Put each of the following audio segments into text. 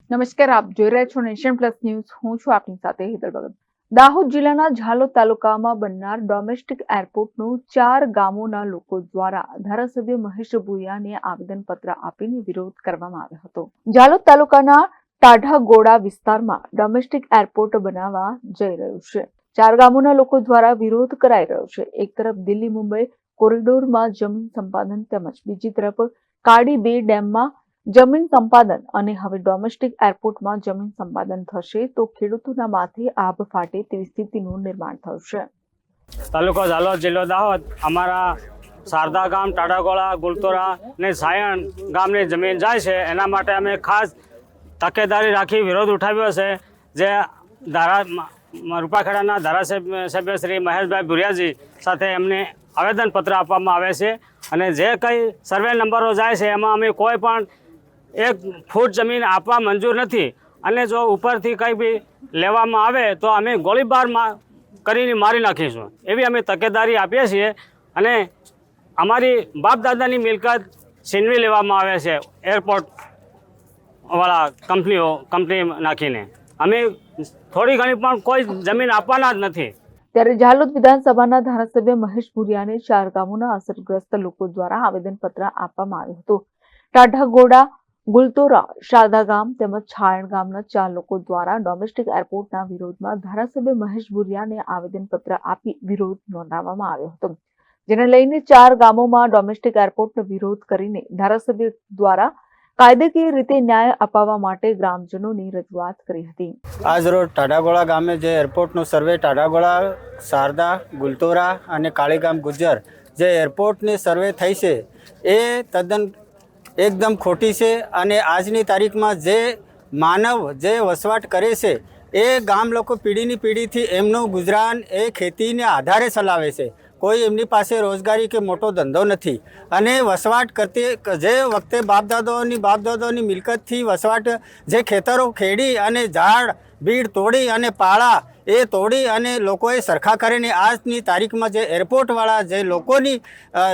નમસ્કાર, આપ જોઈ રહ્યા છો નેશન પ્લસ ન્યૂઝ. હું છું આપની સાથે હેતલ ભગત. દાહોદ જિલ્લાના ઝાલોદ તાલુકામાં બનનાર ડોમેસ્ટિક એરપોર્ટનું 4 ગામોના લોકો દ્વારા ધારાસભ્ય મહેશ ભુરિયાને આવેદનપત્ર આપીને વિરોધ કરવામાં આવ્યો હતો. ઝાલોદ તાલુકાના ટાઢાગોડા વિસ્તારમાં ડોમેસ્ટિક એરપોર્ટ બનાવવા જઈ રહ્યું છે. 4 ગામોના લોકો દ્વારા વિરોધ કરાઈ રહ્યો છે. એક તરફ દિલ્હી મુંબઈ કોરિડોરમાં જમીન સંપાદન તેમજ બીજી તરફ કાડી બે ડેમમાં જમીન સંપાદન અને હવે ડોમેસ્ટિક એરપોર્ટમાં જમીન સંપાદન થશે તો ખેડૂતોના માથે આભ ફાટે તેવી સ્થિતિનું નિર્માણ થયું છે. તાલુકો ઝાલોદ, જિલ્લો દાહોદ. અમારા શારદા ગામ, ટાઢાગોળા, ગુલતોરા ને સાયણ ગામની જમીન જાય છે. એના માટે અમે ખાસ તકેદારી રાખી વિરોધ ઉઠાવ્યો છે. જે રૂપાખેડાના ધારાસભ્ય શ્રી મહેશભાઈ ભુરિયાજી સાથે એમને આવેદનપત્ર આપવામાં આવે છે. અને જે કંઈ સર્વે નંબરો જાય છે એમાં અમે કોઈ પણ 1 ફૂટ જમીન આપવા મંજૂર નથી. અને જો ઉપરથી કંઈ બી લેવામાં આવે તો અમે ગોળીબાર કરીને મારી નાખીશું એવી અમે તકેદારી આપીએ છીએ. અને અમારી બાપ દાદાની મિલકત છીનવી લેવામાં આવે છે એરપોર્ટવાળા કંપની નાખીને. અમે થોડી ઘણી પણ કોઈ જમીન આપવાના જ નથી. ત્યારે ઝાલોદ વિધાનસભાના ધારાસભ્ય મહેશ ભુરિયાને 4 ગામોના અસરગ્રસ્ત લોકો દ્વારા આવેદનપત્ર આપવામાં આવ્યું હતું. ટાઢાગોડા, ગુલતોરા, શારદા ગામ તેમજ છાયણ ગામના 4 લોકો દ્વારા ડોમેસ્ટિક એરપોર્ટના વિરોધમાં ધારાસભ્ય મહેશ ભુરિયાને આવેદનપત્ર આપી વિરોધ નોંધાવવામાં આવ્યો હતો. જેને લઈને 4 ગામોમાં ડોમેસ્ટિક એરપોર્ટનો વિરોધ કરીને ધારાસભ્ય દ્વારા કાયદેકીય રીતે ન્યાય અપાવવા માટે ગ્રામજનોની રજૂઆત કરી હતી. આજ રોજ ટાઢાગોળા ગામે જે એરપોર્ટનો સર્વે ટાઢાગોળા, શારદા, ગુલતોરા અને કાળીગામ ગુજ્જર જે એરપોર્ટની સર્વે થઈ છે એ તદ્દન એકદમ ખોટી છે. અને આજની તારીખમાં જે માનવ જે વસવાટ કરે છે એ ગામ લોકો પેઢીની પેઢીથી એમનું ગુજરાન એ ખેતીને આધારે ચલાવે છે. કોઈ એમની પાસે રોજગારી કે મોટો ધંધો નથી. અને વસવાટ કરતી જે વખતે બાપદાદાઓની મિલકતથી વસવાટ જે ખેતરો ખેડી અને ઝાડ બીડ તોડી અને પાળા એ તોડી અને લોકોએ સરખા કરીને આજની તારીખમાં જે એરપોર્ટવાળા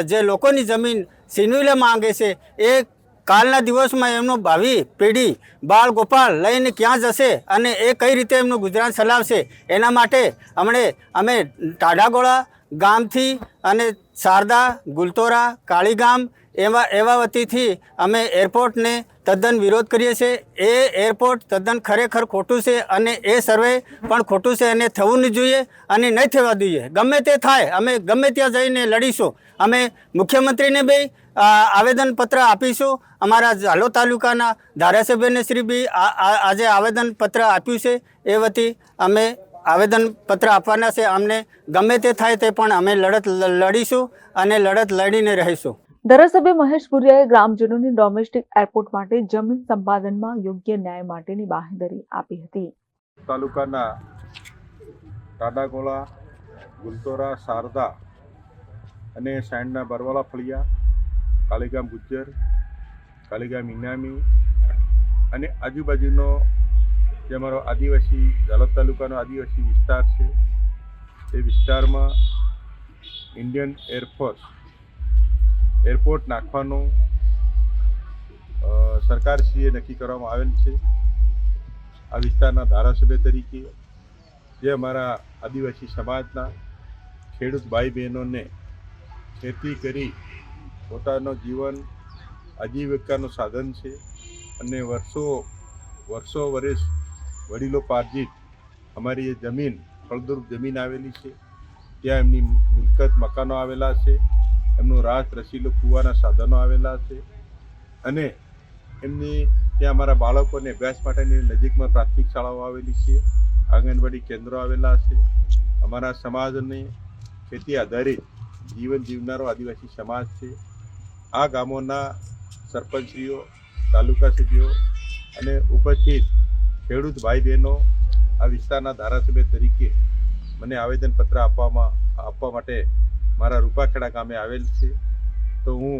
જે લોકોની જમીન છીનવી લે માંગે છે એ કાલના દિવસમાં એમનું ભાવિ પેઢી બાળ ગોપાળ લઈને ક્યાં જશે અને એ કઈ રીતે એમનું ગુજરાન ચલાવશે. એના માટે અમે ટાઢાગોળા ગામથી અને શારદા, ગુલતોરા, કાળીગામ એવા વતીથી અમે એરપોર્ટને તદ્દન વિરોધ કરીએ છીએ. એ એરપોર્ટ તદ્દન ખરેખર ખોટું છે અને એ સર્વે પણ ખોટું છે અને થવું નહીં જોઈએ અને નહીં થવા જોઈએ. ગમે તે થાય અમે ગમે ત્યાં જઈને લડીશું. અમે મુખ્યમંત્રીને બી આવેદનપત્ર આપીશું. અમારા ઝાલોદ તાલુકાના ધારાસભ્યને શ્રી બી આજે આવેદનપત્ર આપ્યું છે. એ વતી અમે આવેદનપત્ર આપવાના છે. અમને ગમે તે થાય તે પણ અમે લડત લડીશું અને લડત લડીને રહીશું. ધારાસભ્ય મહેશ ભુરિયાએ ગ્રામજનોની ડોમેસ્ટિક એરપોર્ટ માટે જમીન સંપાદનમાં યોગ્ય ન્યાય માટેની બાંહેધરી આપી હતી. તાલુકાના ટાઢાગોળા, ગુલતોરા, શારદા અને સાયણના બરવાળા ફળિયા, કાળીગામ ગુજ્જર, કાળીગામ ઇનામી અને આજુબાજુનો જે અમારો આદિવાસી ઝાલોદ તાલુકાનો આદિવાસી વિસ્તાર છે એ વિસ્તારમાં ઇન્ડિયન એરપોર્ટ નાખવાનું સરકારશ્રીએ નક્કી કરવામાં આવેલ છે. આ વિસ્તારના ધારાસભ્ય તરીકે જે અમારા આદિવાસી સમાજના ખેડૂત ભાઈ બહેનોને ખેતી કરી પોતાનો જીવન આજીવિકાનું સાધન છે અને વર્ષો વર્ષ વડીલોપાર્જિત અમારી એ જમીન ફળદ્રુપ જમીન આવેલી છે. ત્યાં એમની મિલકત મકાનો આવેલા છે, એમનું રાસ રસીલો કૂવાના સાધનો આવેલા છે અને એમની ત્યાં અમારા બાળકોને અભ્યાસ માટેની નજીકમાં પ્રાથમિક શાળાઓ આવેલી છે, આંગણવાડી કેન્દ્રો આવેલા છે. અમારા સમાજને ખેતી આધારિત જીવન જીવનારો આદિવાસી સમાજ છે. આ ગામોના સરપંચશ્રીઓ, તાલુકાશ્રીઓ અને ઉપસ્થિત ખેડૂત ભાઈ બહેનો આ વિસ્તારના ધારાસભ્ય તરીકે મને આવેદનપત્ર આપવા માટે મારા રૂપાખેડા ગામે આવેલ છે. તો હું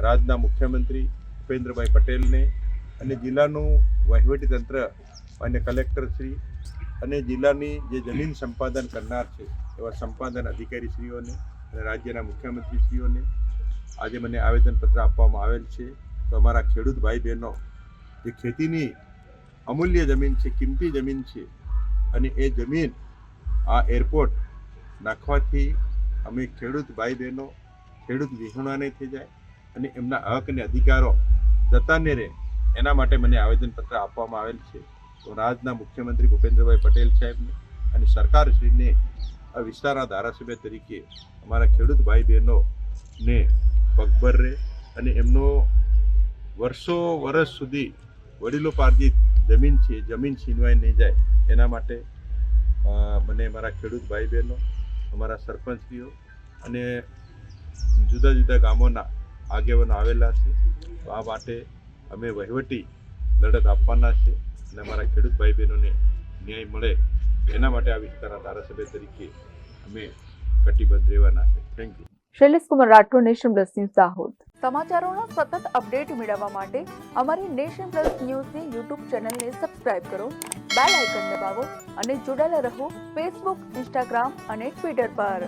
રાજ્યના મુખ્યમંત્રી ભૂપેન્દ્રભાઈ પટેલને અને જિલ્લાનું વહીવટીતંત્ર અને કલેક્ટરશ્રી અને જિલ્લાની જે જમીન સંપાદન કરનાર છે એવા સંપાદન અધિકારીશ્રીઓને અને રાજ્યના મુખ્યમંત્રીશ્રીઓને આજે મને આવેદનપત્ર આપવામાં આવેલ છે. તો અમારા ખેડૂત ભાઈ બહેનો જે ખેતીની અમૂલ્ય જમીન છે, કિંમતી જમીન છે, અને એ જમીન આ એરપોર્ટ નાખવાથી અમે ખેડૂત ભાઈ બહેનો ખેડૂત વિહોણા નહીં થઈ જાય અને એમના હક અને અધિકારો જતા ન રહે, એના માટે મને આવેદનપત્ર આપવામાં આવેલ છે. તો રાજના મુખ્યમંત્રી ભૂપેન્દ્રભાઈ પટેલ સાહેબને અને સરકારશ્રીને આ વિસ્તારના ધારાસભ્ય તરીકે અમારા ખેડૂત ભાઈ બહેનોને પગભર રહે અને એમનો વર્ષ સુધી વડીલોપાર્જિત જમીન છે, જમીન છીનવાઈ નહીં જાય, એના માટે મને મારા ખેડૂત ભાઈ બહેનો, અમારા સરપંચશ્રીઓ અને જુદા જુદા ગામોના આગેવાનો આવેલા છે. તો આ માટે અમે વહીવટી લડત આપવાના છે અને અમારા ખેડૂત ભાઈ બહેનોને ન્યાય મળે એના માટે આ વિસ્તારના ધારાસભ્ય તરીકે અમે કટિબદ્ધ રહેવાના છે. Thank you. Shailesh Kumar Rathod, Nation Plus News, Dahod. સમાચારોના સતત અપડેટ મેળવવા માટે અમારી નેશન પ્લસ ન્યૂઝની યુટ્યુબ ચેનલને સબસ્ક્રાઇબ કરો, બેલ આઇકન દબાવો અને જોડાયેલા રહો ફેસબુક, ઇન્સ્ટાગ્રામ અને ટ્વિટર પર.